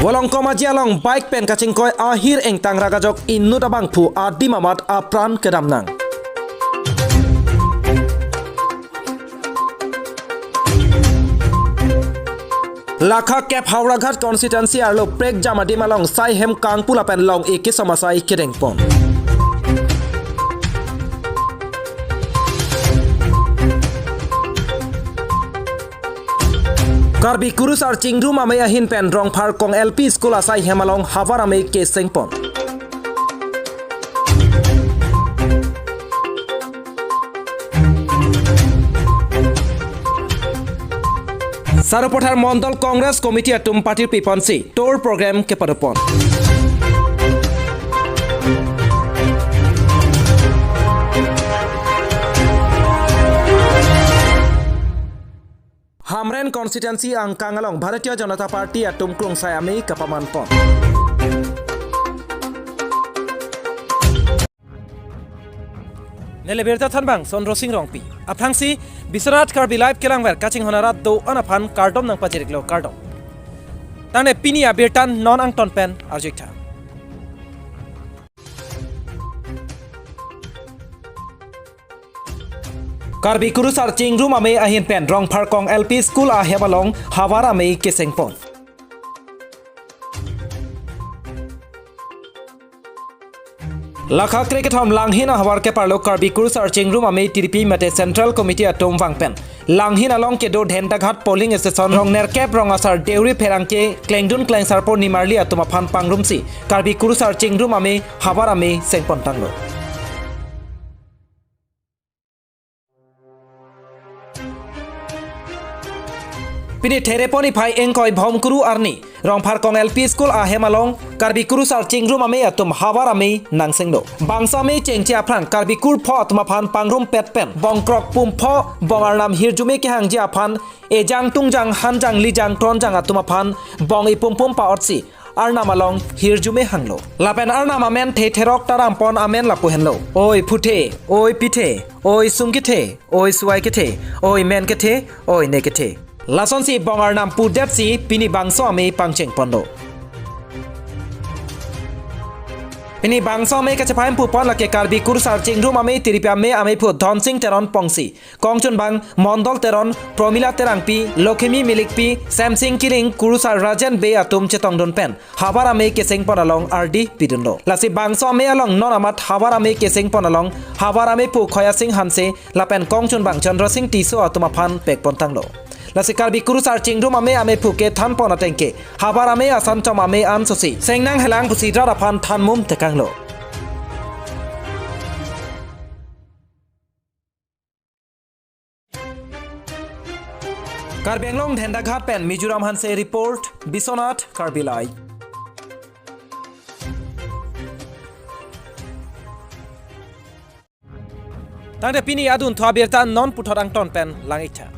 Wolongkoma jialong bike pen kachingkoi ahir eng tangragajok innut abang pu adi mamat apran kedamnang. Lakha Cap Hauraghat constituency arlo prek jamadi malong sai hem kang pula pen long eke samasai kedengpon. Karbi kurus ar chingru mamaya hin pen rong phar kong LP school asai hemalong havarame ke sengpon. Saropothar Mondol Congress Committee atum party piponsi tour program ke padopon. Hamren constituency ang kangalong Bharatiya Janata Party atum krung sayami kapaman pon. Nelebirta thanbang Sondro Singh Rongpi. Aphangsi Biswanath Karbi live kelangwer kaching honarat do anaphan kardom nang pajiriklo kardom. Tane pini Abirta non ang tonpen arjikta. Karbi kurus ar chingru mame ahin pen rong pharkong LP school a hebalong hawara me kesengpon. Lakha cricket hom langhin hawar ke parlo Karbi kurus ar chingru mame TDP mate Central Committee atom wangpen. Langhin along ke do Dhentaghat polling station rong nerkep rong asar deuri pherangke klengdun klengsar por nimarli atuma phan pangrumsi Karbi kurus ar chingru mame hawara me sengpon tanglo. Pini thereponi phai engkoi bhomkuru arni rong pharkong LP school a hemalong Karbi kurus ar chingru mame atum hawara me nangsengdo bangsa me chengche aphan Karbi kur pho atuma phan pangrum petpen bongkrok pum pho bongar nam hirjume ke hangji aphan ejang tungjang hanjang lijang tronjang atuma phan bong ipum pa otsi arnamalong hirjume hanglo lapen arnama men therok taram pon amen lapu henlo oi phuthe oi pithe oi sungkithe oi suaikethe oi menkethe oi nekethe Lasonsi bongar nam pudepsi pini bangso ame pangcheng pondo. Pini bangso ame kachapaim pu pon lake Karbi kurus ar chingru ame tiripya me ame pu dhonsing teron pongsi. Kongchun bang mondol teron promila terang pi lokhimi milik pi samsing kiring kurus ar rajan be atum chetong don pen. Habar ame keseng pon along RD pidundo. Lasi bangso ame along non amat habar ame keseng pon along habar ame pu khoya sing hanse lapen kongchun bang chandra sing tiso atuma phan pek pon tanglo. Lasi Karbi kurus ar chingru mame ame phuke than pona tengke habar ame asan chom ame an sosi sengnang helang pusi dra phan than mum tekanglo Karbi Anglong Dhentaghat pen Mizoram hanse report Biswanath Karbi live Tangde pini adun tho Abirta non puthorang ton pen langitha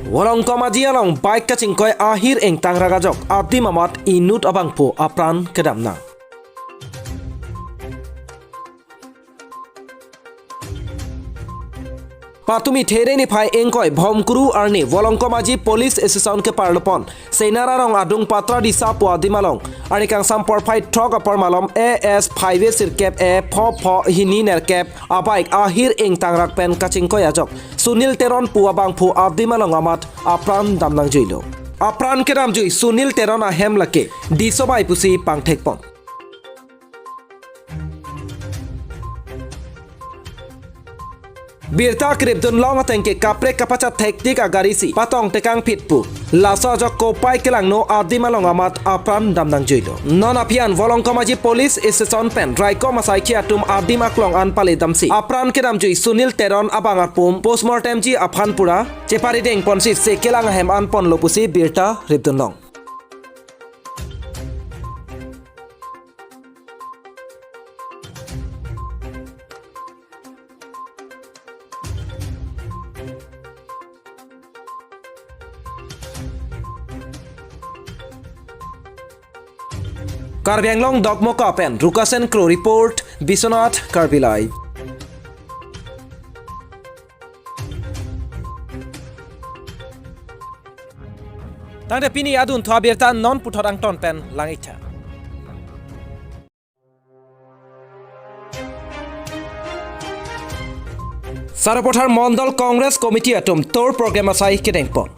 Wolongkoma jialong bike kachingkoi ahir eng tangragajok adi mamat inut abangpo apran kedamna. Patumi thereni phai engkoi bhomkuru arni Wolongkoma ji police station ke parlopon seinara rong adung patra disa po adi malong anikang sampor phai trok apor malom AS 5 sirkep e pho hini nerkep abaik ahir eng tangrak pen kachingkoi ajok Sunil Teron puabang pu adi malong amat apran damnang juilo apran kedam jui Sunil Teron ahem lake disobai pusi pangthekpon Birta kripdun long atengke kapre kapacha teknik agarisi patong tekang pitpu laso jok kopai kelang no adi malong amat apran damdang juilo non apian Wolongkoma ji police station pen raiko masai ki atum adi maklong an pale damsi apran kedam jui Sunil Teron abangar pum postmortem ji aphan pura chepari deng ponsi se kelang hem an pon lopusi Birta kripdun long Karbi Anglong Dogmoka pen Rukasen Kro report Biswanath Karbi live Tangde pini adun to Abirta non puthor ang ton pen langitha. Sarapothar Mondal Congress Committee atum tor program asai kedengpon.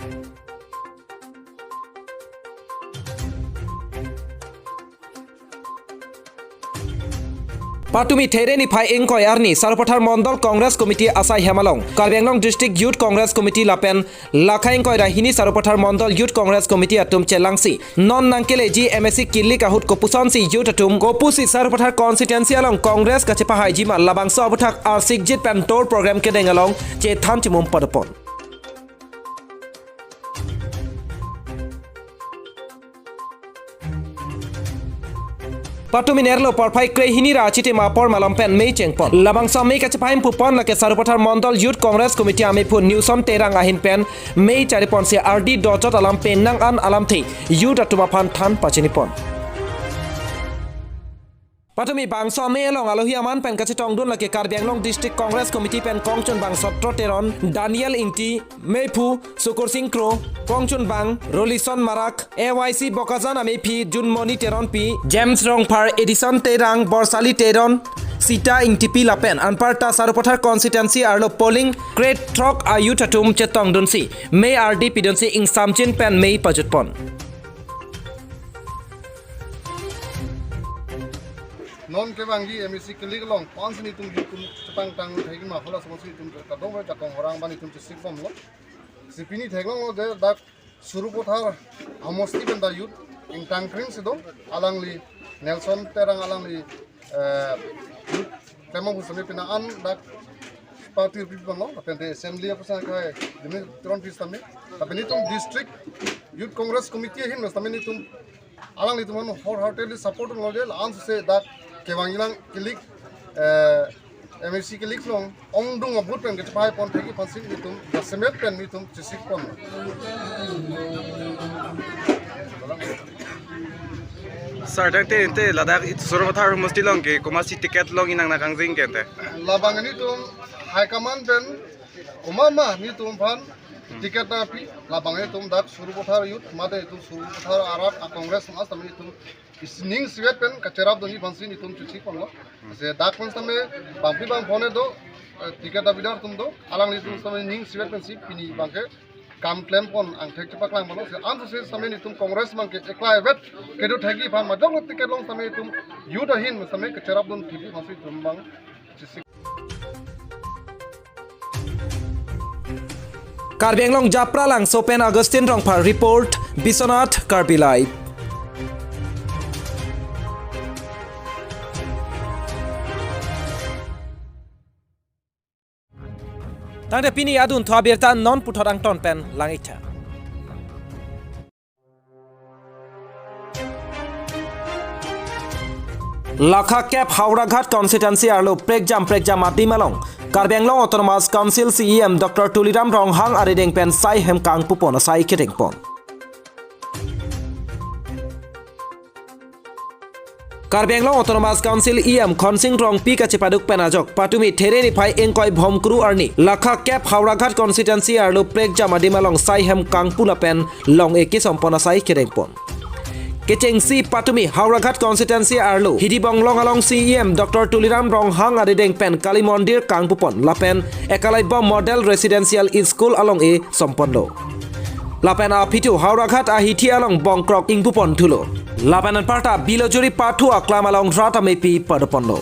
Patumi Thereni Pai Engkoi Arni Sarapothar Mondal Congress Committee Asai Hemalong Karbi Anglong District Youth Congress Committee Lapen Lakha Engkoi Rahini Sarapothar Mondal Youth Congress Committee atum Chelangsi Non Nankele G MSC Killi Kahut Kopusansi Youth atum Kopusi Sarapothar Constituency along Congress Kachepahai Jima Labangso Abuthak Arsik Jit Pentor Program Kedeng along Che Thanchimum Padapon Patumi nerlo porpai krehini ra chite mapor malampen mei chengpon labang samei kachepaim pupon lake Sarapothar Mondal Youth Congress Committee ame pu newsom terang ahin pen mei charipon se RD dojot alam penang an alam thei youth atuma phan than pachinipon Patumi bangso ame elong alohi aman pen kache tongdun lake Karbi Anglong District Congress Committee pen kongchon bang sotro teron Daniel Ingti Meipu Sukur Singh Kro Kongchun bang Rolison Marak AYC Bokazan ame phi Junmoni teron pi James Rongphar Edison terang Borsali teron Sita Ingtipi lapen anparta Sarapothar constituency arlo polling great trok ayut atum chetong dunsi May RD pidonsi ing samchin pen May pajutpon non ke bangi emisi klik long pans ni tum tang tang thegi ma khola samsi tum ta dong ba takong orang bani tum sik bom lo sipini theglong lo de dak Sarapothar amosti ben da youth ing tang kring sido alangli Nelson terang alangli temang husami pina an dak party people lo apende assembly of sa kai demi tron pis tamne apeni tum district youth congress committee hin mas tamni tum alangli tum wholeheartedly support lo de ans se dak kewangilang kilik MSC kilik long ongdung abut pen getpai pon thegi pansik nitum semet pen nitum chisik pon Sardak te ladak Sarapothar musti long ke komasi ticket long inang nakang jing kente labang nitum high command pen umama nitum phan ticket na pi labang nitum dak Sarapothar youth made itu Sarapothar Arab congress mas tamni tum Isning siwet pen kacerap doni bansin itum cuci pon lo se dak pon same bampi bang phone do tiket abidar tum do alang itum same ning siwet pen si pini bangke kam claim pon ang thek pak lang bolo se an se same itum congress man ke ekla evet kedo thegi phan madong tiket long same itum youth ahin same kacerap don tipi bansi tum bang cuci Karbi Anglong Japra lang Sopen Augustine Rongphar report Biswanath Karbi Live Tangde pini adun to Abirta non puthor ang ton pen langitha Lakha Cap Hauraghat constituency arlo pregjam adi malong Karbi Anglong Autonomous Council CEM Dr. Tuliram Ronghang arideng pen sai hem kang pupon sai kedeng pon Karbi Anglong Autonomous Council EM Khonsing Rong Pi Kachepaduk Penajok Patumi Thereni Pai Engkoi Bhomkuru Arni Lakha Cap Hauraghat constituency arlo pregjam adi malong sai hem kang pula pen long eki sompona sai kedeng pon Kechengsi Patumi Hauraghat constituency arlo Hidibong long along CEM Dr. Tuliram Ronghang arideng pen Kali Mondir Kangpupon lapen Ekalaiba Model Residential School along e sompondo lapen apitu Hauraghat ahiti along Bongkrok ingpupon thulo lapanan parta bilojuri pathu aklam along rata mepi padopondo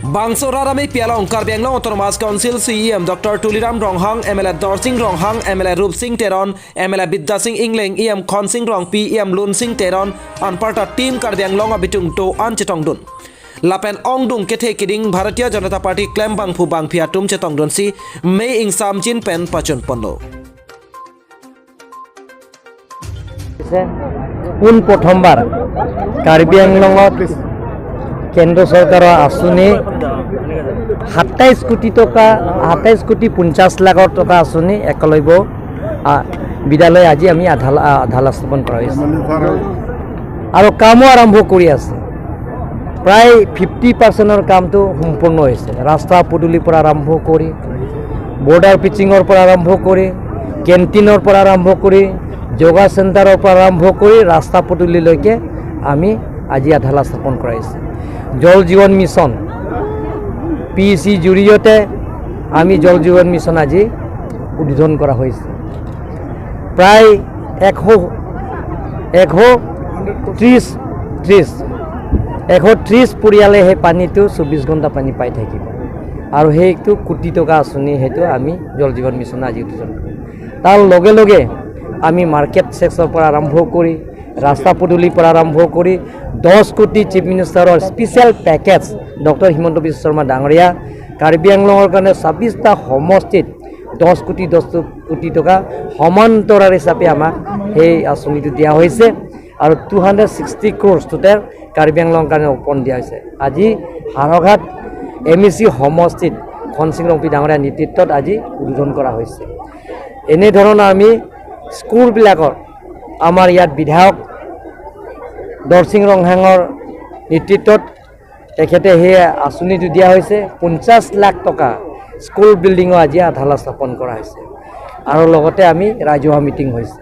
Bangso Rarame Pialong Karbi Anglong Autonomous Council CEM Dr. Tuliram Ronghang MLA Dorsing Ronghang MLA Rup Singh Teron MLA Bidda Singh Ingleng EM Khonsing Rong Pi EM Lun Singh Teron Anparta Team Karbi Anglong abitung to Anchetongdun Lapen Ongdung Kethe Kiding Bharatiya Janata Party Klem Bang Phu Bang Phiatum Chetongdun si Mei Ing Samjin Pen Pachon Pondo পোন প্ৰথমবাৰ কাৰ্বি আংলঙত কেন্দ্ৰ চৰকাৰৰ আঁচনি 27 কোটি টকা 27 কোটি 50 লাখ টকা আঁচনি একলব্য বিদ্যালয় আজি আমি আধালা স্থাপন কৰা হৈছে আৰু কামো আৰম্ভ কৰি আছে প্ৰায় 50% কামটো সম্পূৰ্ণ হৈছে ৰাস্তা পদূলিৰ পৰা আৰম্ভ কৰি বৰ্ডাৰ পিচিঙৰ পৰা আৰম্ভ কৰি কেণ্টিনৰ পৰা আৰম্ভ কৰি যোগা চেণ্টাৰৰ পৰা আৰম্ভ কৰি ৰাস্তা পদূলিলৈকে আমি আজি আধালা স্থাপন কৰাইছে। জল জীৱন মিছন PEC জৰিয়তে আমি জল জীৱন মিছন আজি উদ্বোধন কৰা হৈছে। প্ৰায় 130 পৰিয়ালে সেই পানীটো 24 ঘণ্টা পানী পাই থাকিব আৰু সেইটো কোটি টকা আঁচনি সেইটো আমি জল জীৱন মিছন আজি উদ্বোধন কৰিম। তাৰ লগে লগে আমি মাৰ্কেট ছেক্সৰ পৰা আৰম্ভ কৰি ৰাস্তা পদূলিৰ পৰা আৰম্ভ কৰি 10 কোটি চিফ মিনিষ্টাৰৰ special package doctor Himanta Biswa Sarma ডাঙৰীয়া কাৰ্বি আংলঙৰ কাৰণে 26টা সমষ্টিত 10 কোটি টকা সমান্তৰাল হিচাপে আমাক সেই আঁচনিটো দিয়া হৈছে আৰু 260 crores টোটেল কাৰ্বি আংলঙৰ কাৰণে অৰ্পণ দিয়া হৈছে। আজি হাৰঘাট MEC সমষ্টিত খনসিং ৰংপি ডাঙৰীয়া নেতৃত্বত আজি উদ্বোধন কৰা হৈছে। এনেধৰণৰ আমি স্কুলবিলাকৰ আমাৰ ইয়াত বিধায়ক দৰসিং ৰংহাঙৰ নেতৃত্বত তেখেতে সেই আঁচনিটো দিয়া হৈছে। 50 লাখ টকা স্কুল বিল্ডিঙো আজি আধালা স্থাপন কৰা হৈছে আৰু লগতে আমি ৰাজহুৱা মিটিং হৈছে।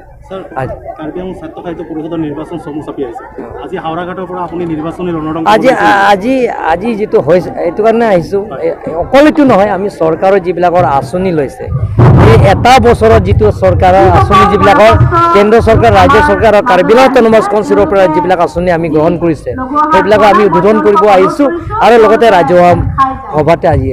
কাৰ্বি আংলং ছাত্ৰ সাহিত্য পৰিষদৰ নিৰ্বাচন চমু চাপি আহিছে। আজি হাওৰাঘাটৰ পৰা আপুনি নিৰ্বাচনী ৰণদংক আজি যিটো হৈছে এইটো কাৰণে আহিছোঁ। অকল এইটো নহয়, আমি চৰকাৰৰ যিবিলাকৰ আঁচনি লৈছে এই এটা বছৰত যিটো চৰকাৰৰ আঁচনি যিবিলাকৰ কেন্দ্ৰ চৰকাৰ ৰাজ্য চৰকাৰ আৰু কাৰ্বি আংলং অট'নমাছ কাউন্সিলৰ পৰা যিবিলাক আঁচনি আমি গ্ৰহণ কৰিছে সেইবিলাকো আমি উদ্বোধন কৰিব আহিছোঁ আৰু লগতে ৰাজহুৱা সভাতে আজি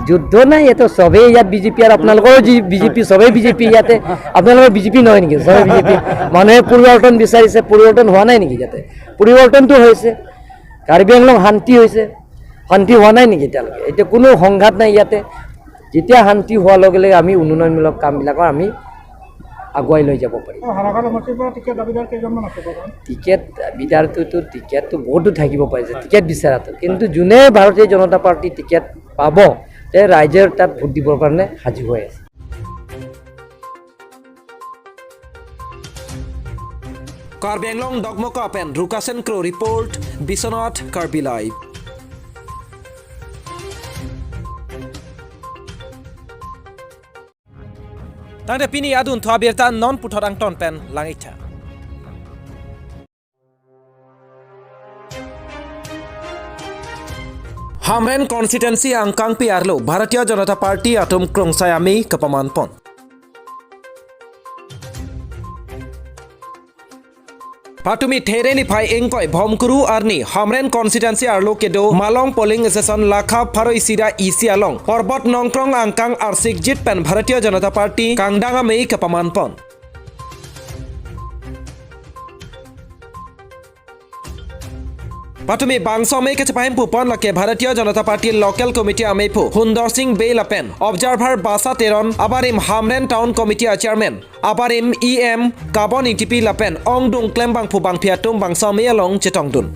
যুদ্ধ নাই, ইয়াতে চবেই ইয়াত বিজেপি আৰু আপোনালোকৰো বিজেপি চবেই বিজেপি ইয়াতে আপোনালোকৰ বিজেপি নহয় নেকি? চবেই বিজেপি। মানুহে পৰিৱৰ্তন বিচাৰিছে, পৰিৱৰ্তন হোৱা নাই নেকি? ইয়াতে পৰিৱৰ্তনটো হৈছে। কাৰ্বি আংলং শান্তি হৈছে, শান্তি হোৱা নাই নেকি এতিয়ালৈকে? এতিয়া কোনো সংঘাত নাই ইয়াতে। যেতিয়া শান্তি হোৱাৰ লগে লগে আমি উন্নয়নমূলক কামবিলাকৰ আমি আগুৱাই লৈ যাব পাৰিম। টিকেট বিধাৰটোতো টিকেটটো বহুতো থাকিব পাৰিছে টিকেট বিচৰাটো, কিন্তু যোনে ভাৰতীয় জনতা পাৰ্টি টিকেট পাব তে ৰাইজৰ তাত ভোট দিবৰ কাৰণে সাজু হৈ আছে। কাৰ্বি আংলং ডগমকা পেন ৰুকাছেন ক্ৰ report Biswanath Karbi live. Tangde pini adun to Abirta non putot ang ton pen langita. Hamren constituency ang Kangpi Arlo Bharatiya Janata Party atum krongsayami kapaman pon. Patumi Thereni Pai Engkoi Bhomkuru Arni Hamren constituency Arlo Kedo Malong polling station Lakha Pharoi Sida Isi Along Orbot Nongkrong Angkang Arsik Jit Pen Bharatiya Janata Party Kangdanga Mei Kapaman Pon. Patumi Bangso Mei Kachapahin Pupon Lake Bharatiya Janata Party Local Committee Amepu Hundor Singh Bey Lapen Observer Basa Teron Abarim Hamren Town Committee Chairman Abarim EM Kabon ITP Lapen Ong Dung Klembang Pubang Piatum Bangso Mei Along Chetongdun.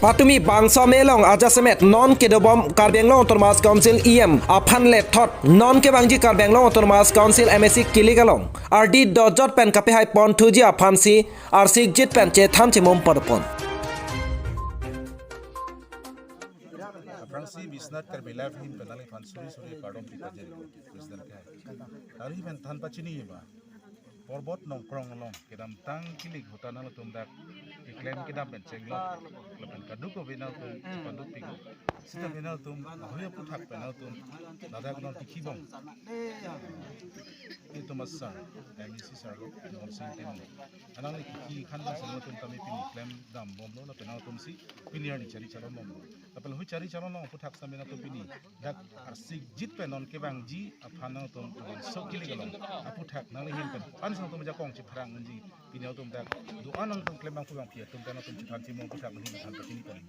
Patumi Bangso Melong Ajasemet Non Kedobom Karbi Anglong Autonomous Council EM Aphan Le Thot Non Kebangji Karbi Anglong Autonomous Council MSC Kiligalong RD Dojot Pen Kape Hai Pon Tuji Aphansi Arsik Jit Pen Che Tham Chimom Padpon. Fransi Biswanath Karbi Live Him Penali Fan Suri Pardon Pita Jericho President Kai. Tari Ben Tan Pachini Ba Porbot Nongkrong Along Kedam Tang Kilik Hutanal Tumdak Iklan Kedam Ben Chenglot Lepen Kaduko Vinal Tum Panduk Pigo Sita Vinal Tum Ahoya Putak Penal Tum Nadak Non Tikibong Itu Masar MEC Sargo Non Sing Tenlo Anang Kiki Khanba Semua Tum Kami Pini Klem Dam Bomlo La Penal Tum Si Piniar Ni Cari Calon Momlo Tapal Hui Cari Calon Long Putak Samina Tum Pini Dak Arsik Jit Penon Kebang Ji Aphanal Tum So Kiligalong Aputak Nang Lihin Pen Ansang Tum Jakong Ciprang Nji Pinial Tum Dak Duanang Tum Klembang Pubang Pia Tum Tana Tum Cipan Cimong Putak Lihin Tan Pachini Kali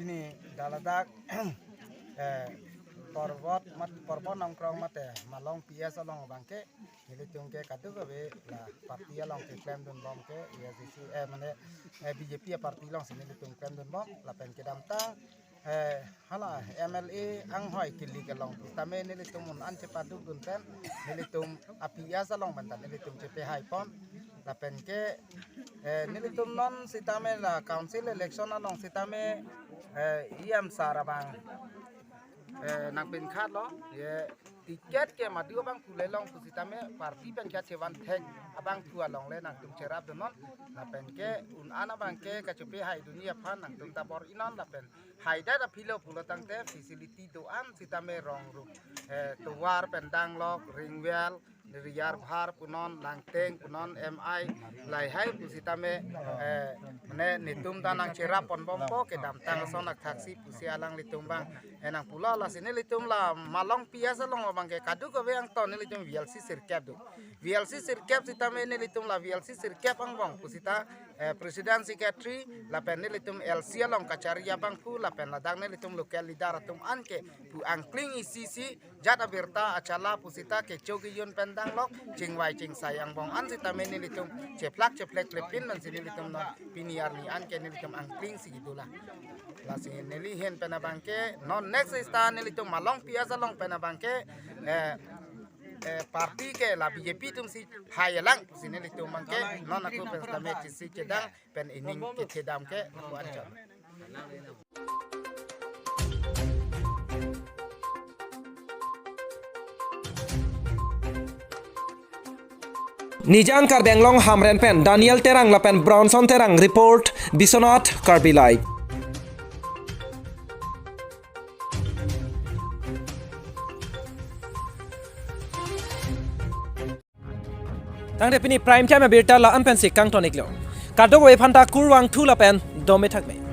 Ini daladak Porbot Nongkrong Mate Malong PS along Bangke Nilitung ke Kadu Gabe La Parti along ke Klem Dun Bom ke ISC Mane BJP Parti long sini Nilitung Klem Dun Bom La Pen ke Damtang hala MLA ang hoy kili kalong tame nilitung mun an cepadu gunten nilitung apias along bantan nilitung CP Haipon la pen ke nilitum non sitame la council election anong sitame iam sarabang nang pen khat lo ye tiket ke madio bang kulelong kusitame parti pen khat chewan thek abang tua long le nang tum cerap donon la pen ke un ana bang ke kachupe hai dunia phan nang tum tabor inon la pen hai da philo pulo tangte facility to an sitame rong ru tuwar pendang lok ringwel riyar bhar punon langteng punon mi lai hai pusitame ne nitum danang cerap pon bompo ke dam tang sonak taksi pusi alang litum bang enang pula la sini litum la malong piasa long bang ke kadu ko beang ton litum VLC sirkap du VLC sirkap sitame ne litum la VLC sirkap ang bang pusita president secretary la pen ne litum LC long kacaria bang pu la pen la dang ne litum local leader tum an ke pu angkling ICC jat Abirta acala pusita ke chogi yun pendang lok cingwai cing sayang bong an sitame ne litum ceplak lepin man sini litum no piniar ni an ke ne litum angkling sigidula la sini neli hen penabangke non next sta ne litum malong piasa long penabangke parti ke la BJP tum si hayalang sini litum bangke non aku penstame si cedang pen ining ke cedam ke aku aja Nijang Karbenglong Hamren Pen Daniel Terang Lapen Bronson Terang Report Biswanath Karbi Live Tang de pini prime time Abirta la ampen si kang tonik lo kadok we phanta kurwang thu lapen dome thakme